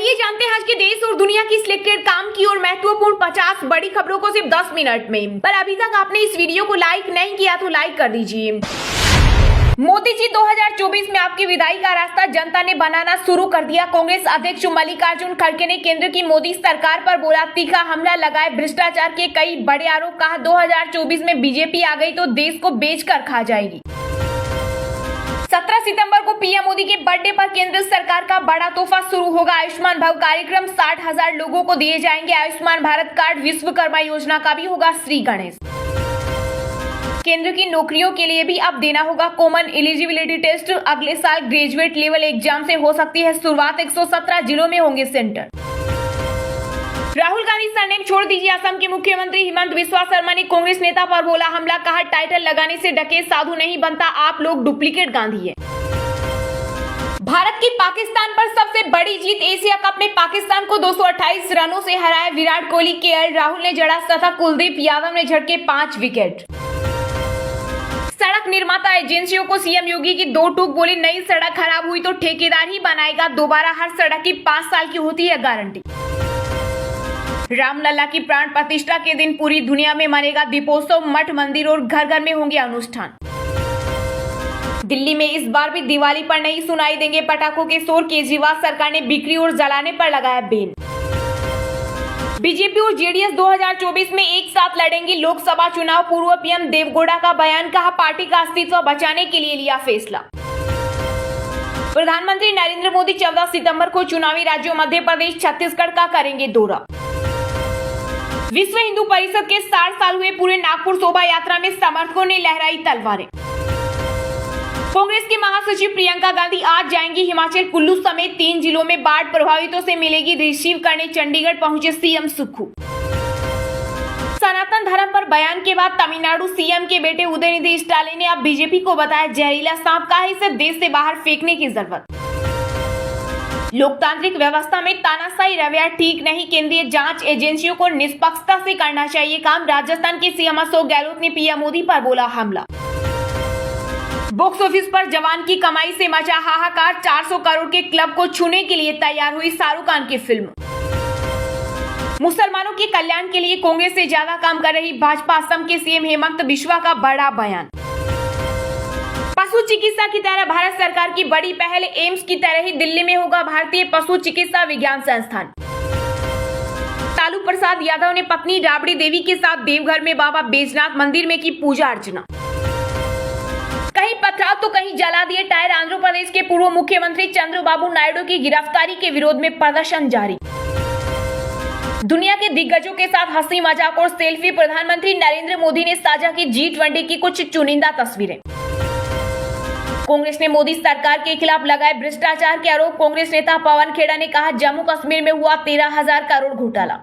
चलिए जानते हैं आज के देश और दुनिया की सिलेक्टेड काम की और महत्वपूर्ण 50 बड़ी खबरों को सिर्फ 10 मिनट में। पर अभी तक आपने इस वीडियो को लाइक नहीं किया तो लाइक कर दीजिए। मोदी जी 2024 में आपकी विदाई का रास्ता जनता ने बनाना शुरू कर दिया। कांग्रेस अध्यक्ष मल्लिकार्जुन खड़गे ने केंद्र की मोदी सरकार पर बोला तीखा हमला, लगाए भ्रष्टाचार के कई बड़े आरोप। कहा 2024 में बीजेपी आ गई तो देश को बेच कर खा जाएगी। 17 सितंबर को पीएम मोदी के बर्थडे पर केंद्र सरकार का बड़ा तोहफा शुरू होगा। आयुष्मान भव कार्यक्रम 60,000 लोगों को दिए जाएंगे आयुष्मान भारत कार्ड। विश्वकर्मा योजना का भी होगा श्री गणेश। केंद्र की नौकरियों के लिए भी अब देना होगा कॉमन एलिजिबिलिटी टेस्ट। अगले साल ग्रेजुएट लेवल एग्जाम से हो सकती है शुरुआत। 117 जिलों में होंगे सेंटर। राहुल गांधी सरनेम छोड़ दीजिए। असम के मुख्यमंत्री हिमंत बिस्वा शर्मा ने कांग्रेस नेता पर बोला हमला। कहा टाइटल लगाने से डकैत साधु नहीं बनता, आप लोग डुप्लीकेट गांधी है। भारत की पाकिस्तान पर सबसे बड़ी जीत। एशिया कप में पाकिस्तान को 228 रनों से हराया। विराट कोहली, केएल राहुल ने जड़ा तथा कुलदीप यादव ने झटके 5 विकेट। सड़क निर्माता एजेंसियों को सीएम योगी की 2 टूक बोली, नई सड़क खराब हुई तो ठेकेदार ही बनाएगा दोबारा। हर सड़क की 5 साल की होती है गारंटी। रामलला की प्राण प्रतिष्ठा के दिन पूरी दुनिया में मनेगा दीपोत्सव। मठ, मंदिर और घर घर में होंगे अनुष्ठान। दिल्ली में इस बार भी दिवाली पर नहीं सुनाई देंगे पटाखों के शोर। केजरीवाल सरकार ने बिक्री और जलाने पर लगाया बैन। बीजेपी और जेडीएस 2024 में एक साथ लड़ेंगी लोकसभा चुनाव। पूर्व पीएम देवगौड़ा का बयान। कहा पार्टी का अस्तित्व बचाने के लिए लिया फैसला। प्रधानमंत्री नरेंद्र मोदी 14 सितंबर को चुनावी राज्यों मध्य प्रदेश, छत्तीसगढ़ का करेंगे दौरा। विश्व हिंदू परिषद के 60 साल हुए पूरे। नागपुर शोभा यात्रा में समर्थकों ने लहराई तलवारें। कांग्रेस की महासचिव प्रियंका गांधी आज जाएंगी हिमाचल। कुल्लू समेत 3 जिलों में बाढ़ प्रभावितों से मिलेगी। रिसीव करने चंडीगढ़ पहुंचे सीएम सुक्खू। सनातन धर्म पर बयान के बाद तमिलनाडु सीएम के बेटे उदयनिधि स्टालिन ने अब बीजेपी को बताया जहरीला सांप। कहा इसे देश से बाहर फेंकने की जरूरत। लोकतांत्रिक व्यवस्था में तानाशाही रवैया ठीक नहीं। केंद्रीय जांच एजेंसियों को निष्पक्षता से करना चाहिए काम। राजस्थान के सीएम अशोक गहलोत ने पीएम मोदी पर बोला हमला। बॉक्स ऑफिस पर जवान की कमाई से मचा हाहाकार। 400 करोड़ के क्लब को छूने के लिए तैयार हुई शाहरुख खान की फिल्म। मुसलमानों के कल्याण के लिए कांग्रेस से ज्यादा काम कर रही भाजपा। असम के सीएम हेमंत बिस्वा का बड़ा बयान। पशु चिकित्सा की तरह भारत सरकार की बड़ी पहल। एम्स की तरह ही दिल्ली में होगा भारतीय पशु चिकित्सा विज्ञान संस्थान। लालू प्रसाद यादव ने पत्नी राबड़ी देवी के साथ देवघर में बाबा बैजनाथ मंदिर में की पूजा अर्चना। कहीं पथराव तो कहीं जला दिए टायर। आंध्र प्रदेश के पूर्व मुख्यमंत्री चंद्रबाबू नायडू की गिरफ्तारी के विरोध में प्रदर्शन जारी। दुनिया के दिग्गजों के साथ हंसी मजाक और सेल्फी। प्रधानमंत्री नरेंद्र मोदी ने साझा की G20 की कुछ चुनिंदा तस्वीरें। कांग्रेस ने मोदी सरकार के खिलाफ लगाए भ्रष्टाचार के आरोप। कांग्रेस नेता पवन खेड़ा ने कहा जम्मू कश्मीर में हुआ 13,000 करोड़ घोटाला।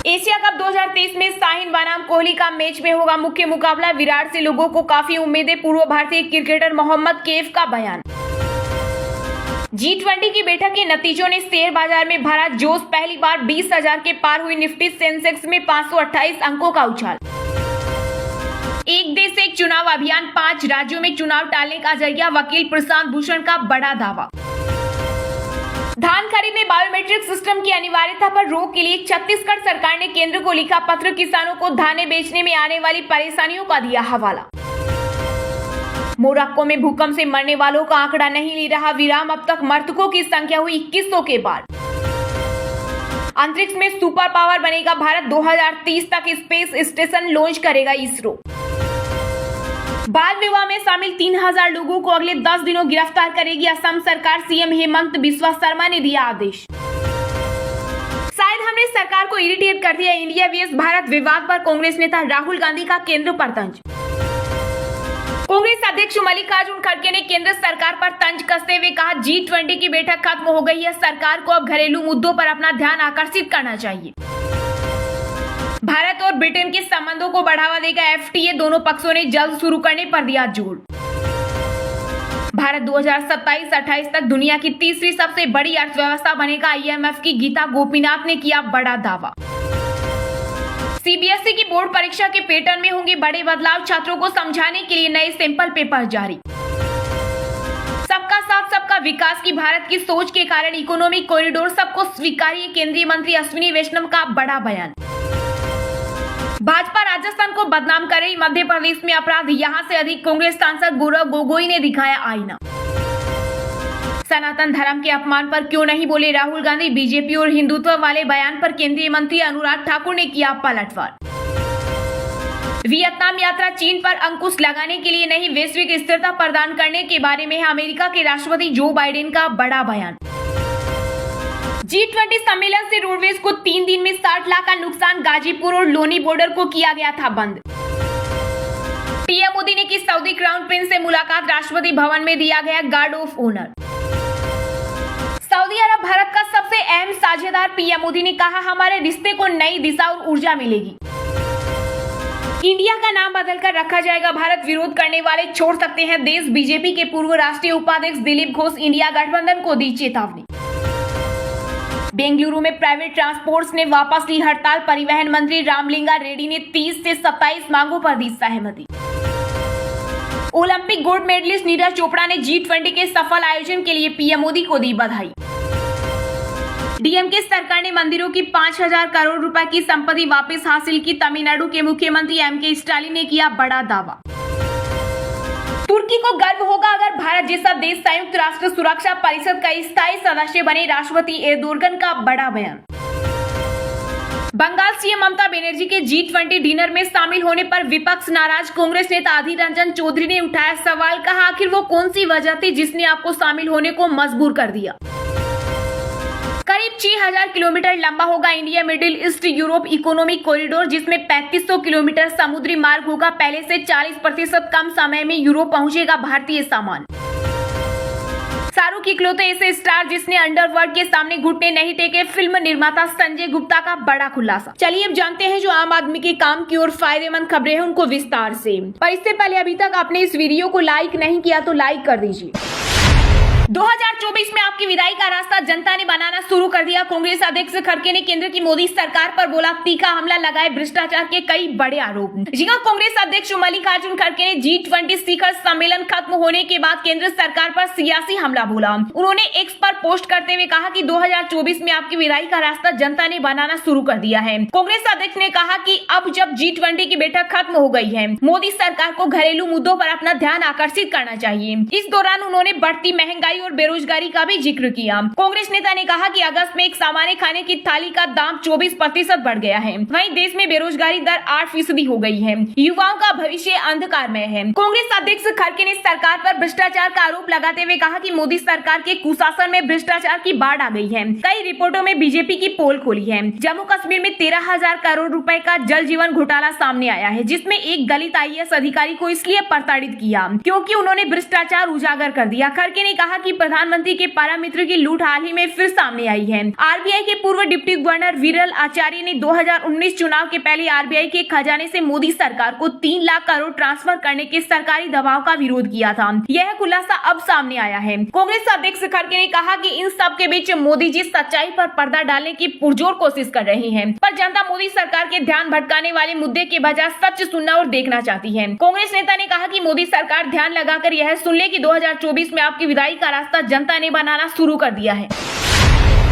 एशिया कप 2023 में शाहीन बनाम कोहली का मैच में होगा मुख्य मुकाबला। विराट से लोगों को काफी उम्मीदें। पूर्व भारतीय क्रिकेटर मोहम्मद कैफ का बयान। G20 की बैठक के नतीजों ने शेयर बाजार में भरा जोश। पहली बार 20,000 के पार हुई निफ्टी। सेंसेक्स में 528 अंकों का उछाल। एक देश एक चुनाव अभियान। 5 राज्यों में चुनाव टालने का जरिया। वकील प्रशांत भूषण का बड़ा दावा। धान खरीद में बायोमेट्रिक सिस्टम की अनिवार्यता पर रोक के लिए छत्तीसगढ़ सरकार ने केंद्र को लिखा पत्र। किसानों को धानें बेचने में आने वाली परेशानियों का दिया हवाला। मोरक्को में भूकंप से मरने वालों का आंकड़ा नहीं ले रहा विराम। अब तक मृतकों की संख्या हुई 2100 के पार। अंतरिक्ष में सुपर पावर बनेगा भारत। 2030 तक स्पेस स्टेशन लॉन्च करेगा इसरो। बाल विवाह में शामिल 3,000 लोगों को अगले 10 दिनों गिरफ्तार करेगी असम सरकार। सीएम हेमंत बिस्वा शर्मा ने दिया आदेश। शायद हमने सरकार को इरिटेट कर दिया। इंडिया वीएस भारत विवाद पर कांग्रेस नेता राहुल गांधी का केंद्र पर तंज। कांग्रेस अध्यक्ष मल्लिकार्जुन खड़गे ने केंद्र सरकार पर तंज कसते हुए कहा G20 की बैठक खत्म हो गई है। सरकार को अब घरेलू मुद्दों पर अपना ध्यान आकर्षित करना चाहिए। भारत और ब्रिटेन के संबंधों को बढ़ावा देगा FTA। दोनों पक्षों ने जल्द शुरू करने पर दिया जोर। भारत 2027-28 तक दुनिया की तीसरी सबसे बड़ी अर्थव्यवस्था बनेगा। IMF की गीता गोपीनाथ ने किया बड़ा दावा। CBSE की बोर्ड परीक्षा के पैटर्न में होंगे बड़े बदलाव। छात्रों को समझाने के लिए नए सैंपल पेपर जारी। सबका साथ सबका सबका विकास की भारत की सोच के कारण इकोनॉमिक कॉरिडोर सबको स्वीकार्य, केंद्रीय मंत्री अश्विनी वैष्णव का बड़ा बयान। भाजपा राजस्थान को बदनाम कर रही, मध्य प्रदेश में अपराध यहां से अधिक, कांग्रेस सांसद गौरव गोगोई ने दिखाया आईना। सनातन धर्म के अपमान पर क्यों नहीं बोले राहुल गांधी, बीजेपी और हिंदुत्व वाले बयान पर केंद्रीय मंत्री अनुराग ठाकुर ने किया पलटवार। वियतनाम यात्रा, चीन पर अंकुश लगाने के लिए नहीं, वैश्विक स्थिरता प्रदान करने के बारे में अमेरिका के राष्ट्रपति जो बाइडेन का बड़ा बयान। G20 सम्मेलन से रोडवेज को 3 दिन में 60 लाख का नुकसान, गाजीपुर और लोनी बॉर्डर को किया गया था बंद। पीएम मोदी ने की सऊदी क्राउन प्रिंस से मुलाकात, राष्ट्रपति भवन में दिया गया गार्ड ऑफ ऑनर। सऊदी अरब भारत का सबसे अहम साझेदार, पीएम मोदी ने कहा हमारे रिश्ते को नई दिशा और ऊर्जा मिलेगी। इंडिया का नाम बदलकर रखा जाएगा, भारत विरोध करने वाले छोड़ सकते हैं देश, बीजेपी के पूर्व राष्ट्रीय उपाध्यक्ष दिलीप घोष इंडिया गठबंधन को दी चेतावनी। बेंगलुरु में प्राइवेट ट्रांसपोर्ट्स ने वापस ली हड़ताल, परिवहन मंत्री रामलिंगा रेड्डी ने 30 से 27 मांगों पर दी सहमति। Olympic gold medalist Neeraj Chopra ने G20 के सफल आयोजन के लिए पीएम मोदी को दी बधाई। डीएमके सरकार ने मंदिरों की 5,000 करोड़ रुपए की संपत्ति वापस हासिल की, तमिलनाडु के मुख्यमंत्री एमके स्टालिन ने किया बड़ा दावा। तुर्की को गर्व होगा अगर भारत जैसा देश संयुक्त राष्ट्र सुरक्षा परिषद का स्थायी सदस्य बने, राष्ट्रपति एर्दोगन का बड़ा बयान। बंगाल सीएम ममता बनर्जी के G20 डिनर में शामिल होने पर विपक्ष नाराज, कांग्रेस नेता अधीर रंजन चौधरी ने उठाया सवाल, कहा आखिर वो कौन सी वजह थी जिसने आपको शामिल होने को मजबूर कर दिया। करीब 6,000 किलोमीटर लंबा होगा India middle east Europe economic corridor, जिसमें 3500 किलोमीटर समुद्री मार्ग होगा। पहले से 40% कम समय में यूरोप पहुंचेगा भारतीय सामान। शाहरुख इकलौते ऐसे स्टार जिसने अंडरवर्ल्ड के सामने घुटने नहीं टेके, फिल्म निर्माता संजय गुप्ता का बड़ा खुलासा। चलिए अब जानते हैं जो आम आदमी के काम की और फायदेमंद खबरें हैं उनको विस्तार से। पर इससे पहले अभी तक आपने इस वीडियो को लाइक नहीं किया तो लाइक कर दीजिए। 2024 में आपकी विदाई का रास्ता जनता ने बनाना शुरू कर दिया। कांग्रेस अध्यक्ष खड़गे ने केंद्र की मोदी सरकार पर बोला तीखा हमला, लगाए भ्रष्टाचार के कई बड़े आरोप। जी हां, कांग्रेस अध्यक्ष मल्लिकार्जुन खड़गे ने G20 शिखर सम्मेलन खत्म होने के बाद केंद्र सरकार पर सियासी हमला बोला। उन्होंने एक्स पर पोस्ट करते हुए कहा कि 2024 में आपकी विदाई का रास्ता जनता ने बनाना शुरू कर दिया है। कांग्रेस अध्यक्ष ने कहा कि अब जब G20 की बैठक खत्म हो गई है, मोदी सरकार को घरेलू मुद्दों पर अपना ध्यान आकर्षित करना चाहिए। इस दौरान उन्होंने बढ़ती महंगाई और बेरोजगारी का भी जिक्र किया। कांग्रेस नेता ने कहा कि अगस्त में एक सामान्य खाने की थाली का दाम 24% बढ़ गया है। वहीं देश में बेरोजगारी दर 8% हो गई है। युवाओं का भविष्य अंधकारमय है। कांग्रेस अध्यक्ष खड़गे ने सरकार पर भ्रष्टाचार का आरोप लगाते हुए कहा कि मोदी सरकार के कुशासन में भ्रष्टाचार की बाढ़ आ गई है। कई रिपोर्टों में बीजेपी की पोल खोली है। जम्मू कश्मीर में 13,000 करोड़ रुपए का जल जीवन घोटाला सामने आया है, जिसमें एक दलित IAS अधिकारी को इसलिए प्रताड़ित किया क्योंकि उन्होंने भ्रष्टाचार उजागर कर दिया। खड़गे ने कहा कि प्रधानमंत्री के पारामित्र की लूट हाल ही में फिर सामने आई है। आरबीआई के पूर्व डिप्टी गवर्नर विरल आचार्य ने 2019 चुनाव के पहले आरबीआई के खजाने से मोदी सरकार को 3 लाख करोड़ ट्रांसफर करने के सरकारी दबाव का विरोध किया था। यह खुलासा अब सामने आया है। कांग्रेस अध्यक्ष खड़गे ने कहा कि इन सब के बीच मोदी जी सच्चाई पर पर्दा डालने की पुरजोर कोशिश कर रहे हैं, पर जनता मोदी सरकार के ध्यान भटकाने वाले मुद्दे के बजाय सच सुनना और देखना चाहती है। कांग्रेस नेता ने कहा कि मोदी सरकार ध्यान लगाकर यह सुन ले कि 2024 में आपकी विदाई का रास्ता जनता ने बनाना शुरू कर दिया है।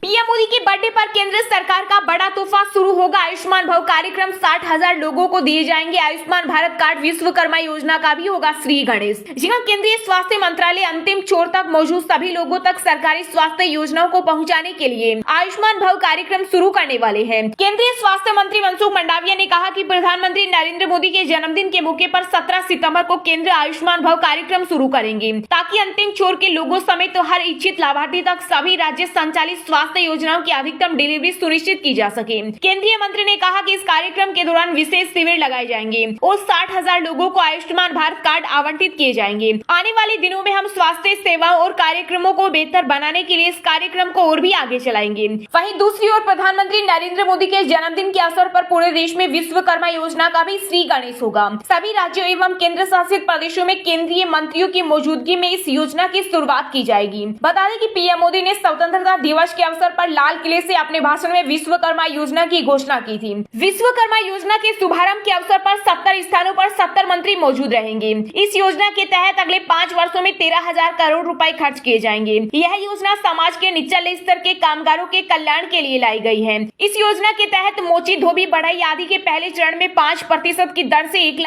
पीएम मोदी के बर्थडे पर केंद्र सरकार का बड़ा तोहफा शुरू होगा। आयुष्मान भव कार्यक्रम 60,000 लोगों को दिए जाएंगे। आयुष्मान भारत कार्ड, विश्वकर्मा योजना का भी होगा श्री गणेश। जी हां, केंद्रीय स्वास्थ्य मंत्रालय अंतिम छोर तक मौजूद सभी लोगों तक सरकारी स्वास्थ्य योजनाओं को पहुंचाने के लिए आयुष्मान भव कार्यक्रम शुरू करने वाले हैं। केंद्रीय स्वास्थ्य मंत्री मनसुख मंडाविया ने कहा कि प्रधानमंत्री नरेंद्र मोदी के जन्मदिन के मौके पर 17 सितंबर को केंद्र आयुष्मान भव कार्यक्रम शुरू करेंगे, ताकि अंतिम छोर के लोगों समेत हर इच्छित लाभार्थी तक सभी राज्य संचालित स्वास्थ्य योजनाओं की अधिकतम डिलीवरी सुनिश्चित की जा सके। केंद्रीय मंत्री ने कहा कि इस कार्यक्रम के दौरान विशेष शिविर लगाए जाएंगे और 60,000 लोगों को आयुष्मान भारत कार्ड आवंटित किए जाएंगे। आने वाले दिनों में हम स्वास्थ्य सेवाओं और कार्यक्रमों को बेहतर बनाने के लिए इस कार्यक्रम को और भी आगे चलाएंगे। वहीं दूसरी ओर प्रधानमंत्री नरेंद्र मोदी के जन्मदिन के अवसर पर पूरे देश में विश्वकर्मा योजना का भी श्री गणेश होगा। सभी राज्यों एवं केंद्र शासित प्रदेशों में केंद्रीय मंत्रियों की मौजूदगी में इस योजना की शुरुआत की जाएगी। बता दें कि पीएम मोदी ने स्वतंत्रता दिवस के अवसर अवसर पर लाल किले से अपने भाषण में विश्वकर्मा योजना की घोषणा की थी। विश्वकर्मा योजना के शुभारंभ के अवसर पर 70 स्थानों पर 70 मंत्री मौजूद रहेंगे। इस योजना के तहत अगले 5 वर्षों में 13,000 करोड़ रुपए खर्च किए जाएंगे। यह योजना समाज के निचले स्तर के कामगारों के कल्याण के लिए लाई गई है। इस योजना के तहत मोची, धोबी, बढ़ई आदि के पहले चरण में 5% की दर से 1 लाख